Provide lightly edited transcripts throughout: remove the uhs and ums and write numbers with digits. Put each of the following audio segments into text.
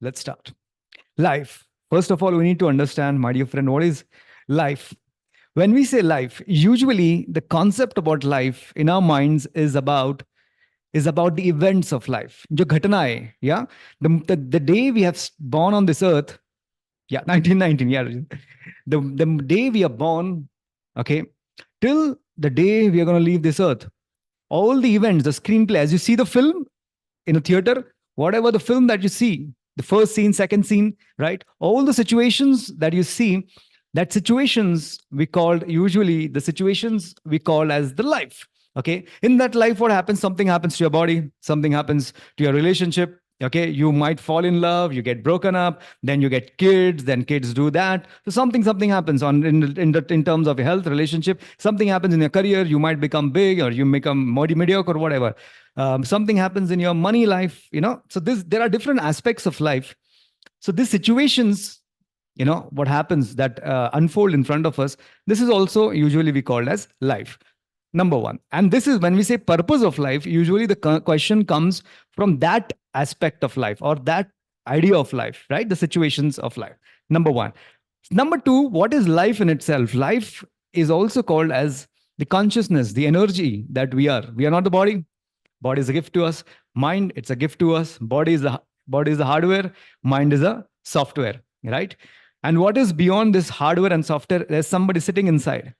Let's start. Life. First of all, we need to understand, my dear friend, what is life? When we say life, usually the concept about life in our minds is about the events of life. जो घटना है, yeah. The day we have born on this earth, yeah, 1919, yeah. The day we are born, okay, till the day we are going to leave this earth. All the events, the screenplay, as you see the film in a theater, whatever the film that you see, the first scene, second scene, right? All the situations that you see, that situations we called usually the situations we call as the life. Okay. In that life, what happens? Something happens to your body, something happens to your relationship. Okay. You might fall in love, you get broken up, then you get kids, then kids do that. So something happens in terms of your health, relationship, something happens in your career, you might become big or you become mediocre or whatever. Something happens in your money life, so there are different aspects of life. So these situations, what happens that unfold in front of us, this is also usually we called as life. Number one. And this is when we say purpose of life, usually the question comes from that aspect of life or that idea of life, right? The situations of life. Number one. Number two, what is life in itself? Life is also called as the consciousness, the energy that we are. We are not the body. Body is a gift to us. Mind, it's a gift to us. Body is the hardware. Mind is a software, right? And what is beyond this hardware and software? There's somebody sitting inside,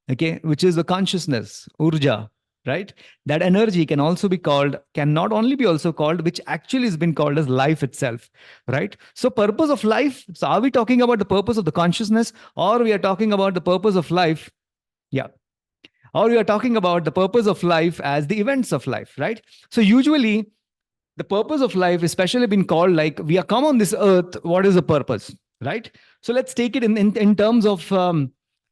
okay, which is the consciousness, urja, right? That energy can also be called, can not only be also called, which actually has been called as life itself, right? So purpose of life. So are we talking about the purpose of the consciousness, or we are talking about the purpose of life? Yeah, or we are talking about the purpose of life as the events of life, right? So usually the purpose of life, especially been called like we are come on this earth, what is the purpose, right? So let's take it in terms of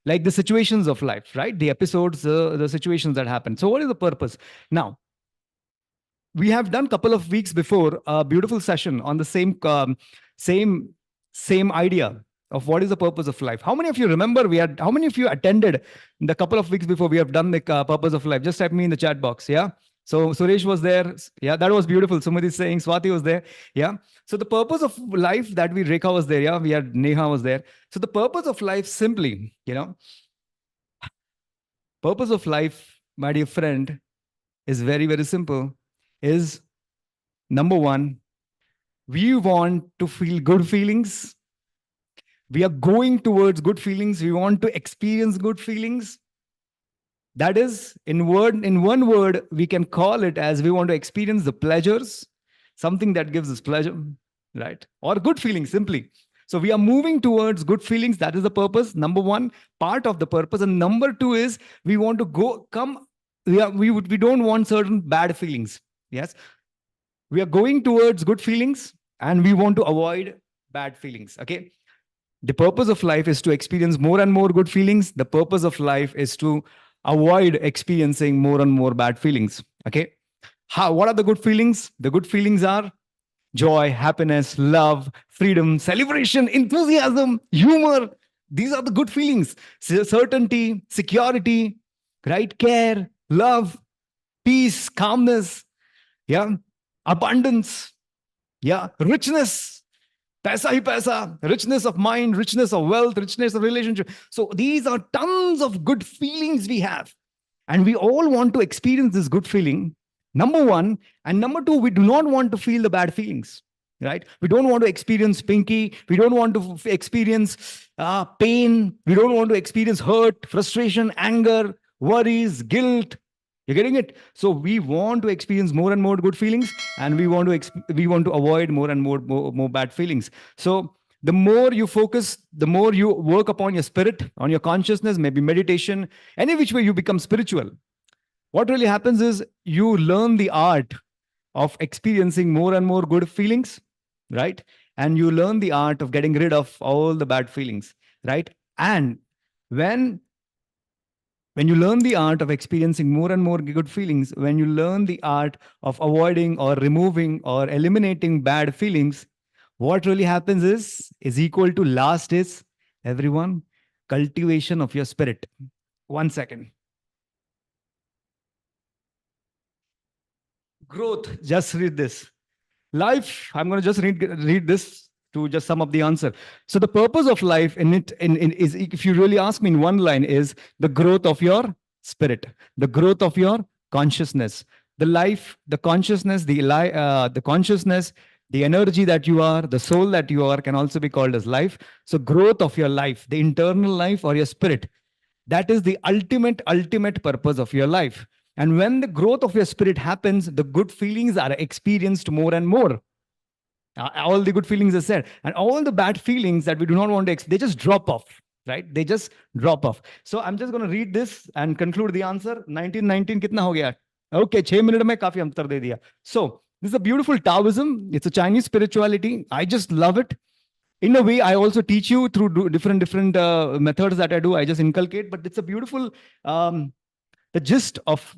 like the situations of life, right? The episodes, the situations that happen. So what is the purpose? Now, we have done a couple of weeks before a beautiful session on the same same idea of what is the purpose of life. How many of you remember how many of you attended the couple of weeks before we have done the purpose of life? Just type me in the chat box. Yeah. So Suresh was there. Yeah, that was beautiful. Sumati is saying, Swati was there. Yeah. So the purpose of life that Rekha was there. Yeah. We had Neha was there. So the purpose of life simply, purpose of life, my dear friend, is very, very simple. Is number one, we want to feel good feelings. We are going towards good feelings. We want to experience good feelings. That is, in one word, we can call it as we want to experience the pleasures, something that gives us pleasure, right? Or good feelings simply. So we are moving towards good feelings. That is the purpose. Number one, part of the purpose. And number two is we want to we don't want certain bad feelings. Yes. We are going towards good feelings and we want to avoid bad feelings. Okay. The purpose of life is to experience more and more good feelings. The purpose of life is to avoid experiencing more and more bad feelings. Okay. What are the good feelings? The good feelings are joy, happiness, love, freedom, celebration, enthusiasm, humor. These are the good feelings. Certainty, security, right? Care, love, peace, calmness, yeah, abundance, yeah, richness, paisa hi paisa, richness of mind, richness of wealth, richness of relationship. So these are tons of good feelings we have. And we all want to experience this good feeling. Number one. And number two, we do not want to feel the bad feelings, right? We don't want to experience pinky. We don't want to experience pain. We don't want to experience hurt, frustration, anger, worries, guilt. You're getting it? So we want to experience more and more good feelings, and we want to avoid more and more bad feelings. So the more you focus, the more you work upon your spirit, on your consciousness, maybe meditation, any which way you become spiritual. What really happens is you learn the art of experiencing more and more good feelings, right? And you learn the art of getting rid of all the bad feelings, right? And when when you learn the art of experiencing more and more good feelings, when you learn the art of avoiding or removing or eliminating bad feelings, what really happens is equal to last is everyone cultivation of your spirit. 1 second. Growth. Just read this. Life, I'm going to just read this to just sum up the answer. So the purpose of life in is, if you really ask me in one line, is the growth of your spirit, the growth of your consciousness, the life, the consciousness, the consciousness, the energy that you are, the soul that you are can also be called as life. So growth of your life, the internal life or your spirit, that is the ultimate purpose of your life. And when the growth of your spirit happens, the good feelings are experienced more and more. All the good feelings are said, and all the bad feelings that we do not want to, they just drop off, right? They just drop off. So I'm just going to read this and conclude the answer. 1919 कितना हो गया? Okay, 6 minutes में काफी अंतर दे दिया. So this is a beautiful Taoism. It's a Chinese spirituality. I just love it. In a way, I also teach you through different methods that I do. I just inculcate, but it's a beautiful the gist of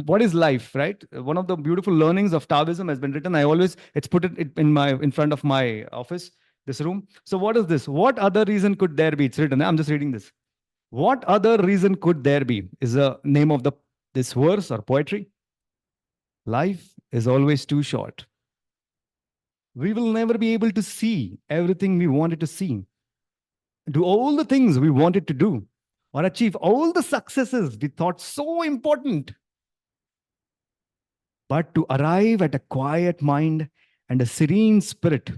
what is life, right? One of the beautiful learnings of Taoism has been written. I always, it's put it in front of my office, this room. So what is this? What other reason could there be? It's written. I'm just reading this. What other reason could there be? Is the name of this verse or poetry. Life is always too short. We will never be able to see everything we wanted to see, do all the things we wanted to do, or achieve all the successes we thought so important. But to arrive at a quiet mind and a serene spirit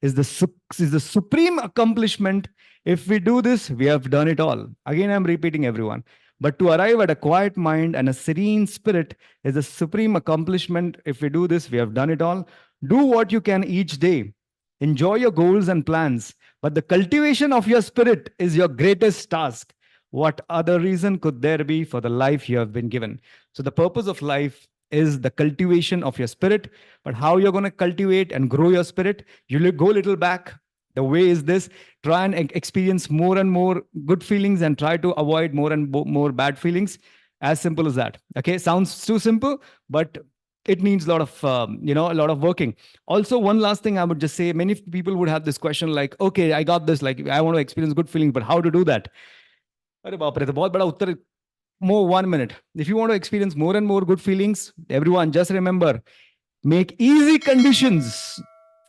is the supreme accomplishment. If we do this, we have done it all. Again, I'm repeating, everyone. But to arrive at a quiet mind and a serene spirit is the supreme accomplishment. If we do this, we have done it all. Do what you can each day. Enjoy your goals and plans. But the cultivation of your spirit is your greatest task. What other reason could there be for the life you have been given? So the purpose of life is the cultivation of your spirit. But how you're going to cultivate and grow your spirit, you go a little back. The way is this: try and experience more and more good feelings and try to avoid more and more bad feelings. As simple as that. Okay, sounds too simple, but it needs a lot of a lot of working. Also, one last thing I would just say: many people would have this question like, okay, I got this, like I want to experience good feelings, but how to do that? अरे बाप रे, तो बहुत बड़ा उत्तर. More 1 minute. If you want to experience more and more good feelings, everyone just remember, make easy conditions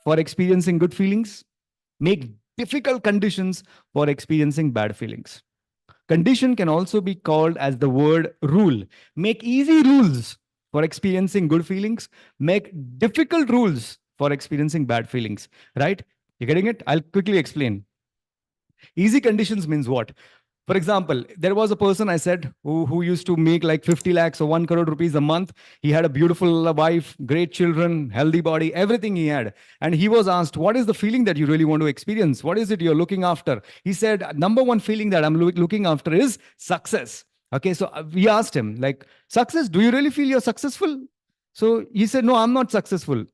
for experiencing good feelings. Make difficult conditions for experiencing bad feelings. Condition can also be called as the word rule. Make easy rules for experiencing good feelings. Make difficult rules for experiencing bad feelings. Right? You getting it? I'll quickly explain. Easy conditions means what? For example, there was a person I said who used to make like 50 lakhs or 1 crore rupees a month. He had a beautiful wife, great children, healthy body, everything he had. And he was asked, what is the feeling that you really want to experience? What is it you're looking after? He said, number one feeling that I'm looking after is success. Okay, so we asked him, like, success, do you really feel you're successful? So he said, no, I'm not successful.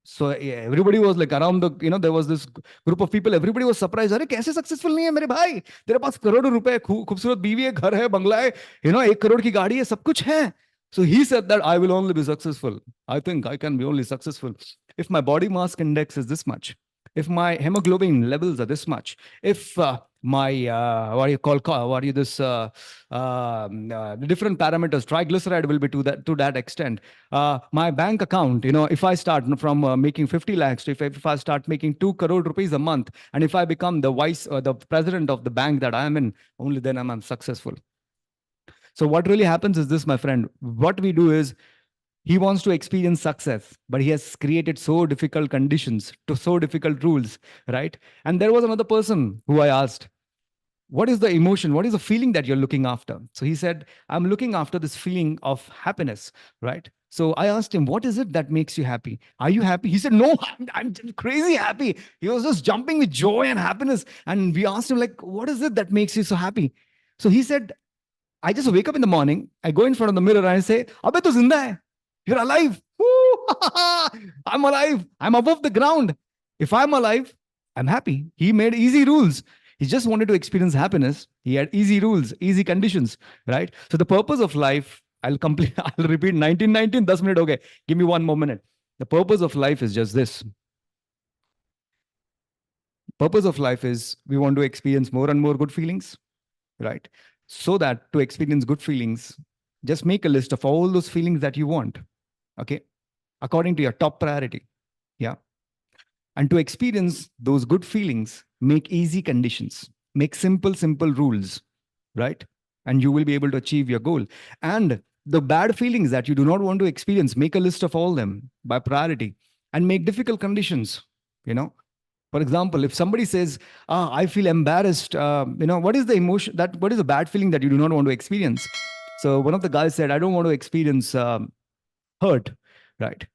So yeah, everybody was like around there was this group of people. Everybody was surprised. अरे कैसे successful नहीं है मेरे भाई? तेरे पास करोड़ों रुपए, खूबसूरत बीवी है, घर है, बंगला है, 1 crore की गाड़ी है, सब कुछ है. So he said that I will only be successful. I think I can be only successful if my body mass index is this much, if my hemoglobin levels are this much, if my the different parameters, triglyceride will be to that extent. My bank account, if I start from making 50 lakhs, if I start making 2 crore rupees a month, and if I become the president of the bank that I am in, only then I'm successful. So what really happens is this, my friend. What we do is, he wants to experience success, but he has created so difficult conditions, to so difficult rules, right? And there was another person who I asked, what is the emotion? What is the feeling that you're looking after? So he said, I'm looking after this feeling of happiness, right? So I asked him, what is it that makes you happy? Are you happy? He said, no, I'm crazy happy. He was just jumping with joy and happiness. And we asked him, like, what is it that makes you so happy? So he said, I just wake up in the morning, I go in front of the mirror and I say, Abhe tu zinda hai. You're alive. I'm alive. I'm above the ground. If I'm alive, I'm happy. He made easy rules. He just wanted to experience happiness. He had easy rules, easy conditions, right? So the purpose of life, I'll repeat 1919, 10 minutes, okay. Give me 1 more minute. The purpose of life is just this. Purpose of life is we want to experience more and more good feelings, right? So that to experience good feelings, just make a list of all those feelings that you want. Okay, according to your top priority. Yeah. And to experience those good feelings, make easy conditions, make simple rules, right? And you will be able to achieve your goal. And the bad feelings that you do not want to experience, make a list of all them by priority and make difficult conditions, you know. For example, if somebody says, I feel embarrassed, what is the emotion that, what is the bad feeling that you do not want to experience? So one of the guys said, I don't want to experience hurt, right?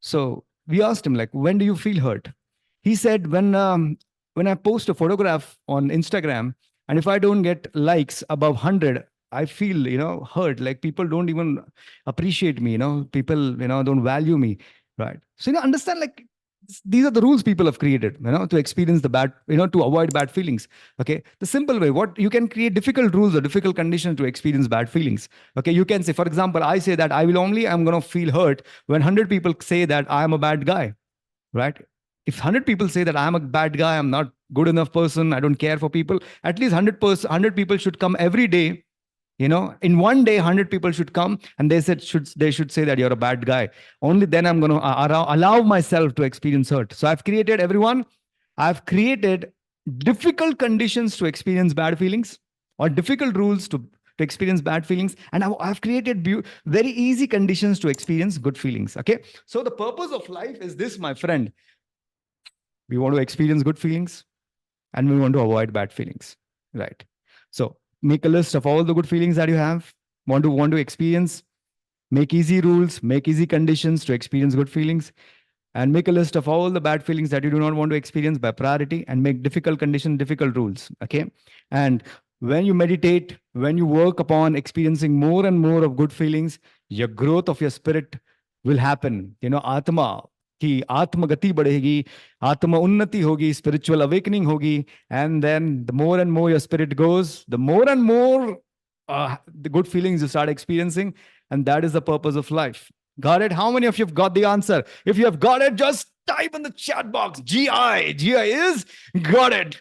So we asked him, like, when do you feel hurt? He said, when I post a photograph on Instagram, and if I don't get likes above 100, I feel, hurt. Like people don't even appreciate me. People, don't value me, right? So understand, like, these are the rules people have created, to experience the bad, to avoid bad feelings. Okay, the simple way, what you can create difficult rules or difficult conditions to experience bad feelings. Okay, you can say, for example, I say that I'm going to feel hurt when 100 people say that I am a bad guy, right? If 100 people say that I'm a bad guy, I'm not good enough person, I don't care for people, at least 100 people should come every day. In one day 100 people should come and they should say that you're a bad guy. Only then I'm going to allow myself to experience hurt. So I've created difficult conditions to experience bad feelings, or difficult rules to experience bad feelings, and I've created very easy conditions to experience good feelings. Okay, so the purpose of life is this, my friend. We want to experience good feelings and we want to avoid bad feelings, right? So make a list of all the good feelings that you have, want to experience. Make easy rules, make easy conditions to experience good feelings, and make a list of all the bad feelings that you do not want to experience by priority, and make difficult conditions, difficult rules. Okay. And when you meditate, when you work upon experiencing more and more of good feelings, your growth of your spirit will happen. Atma की आत्मगति बढ़ेगी, आत्म उन्नति होगी, spiritual awakening होगी, and then the more and more your spirit goes, the more and more the good feelings you start experiencing, and that is the purpose of life. Got it? How many of you have got the answer? If you have got it, just type in the chat box. GI. GI is got it.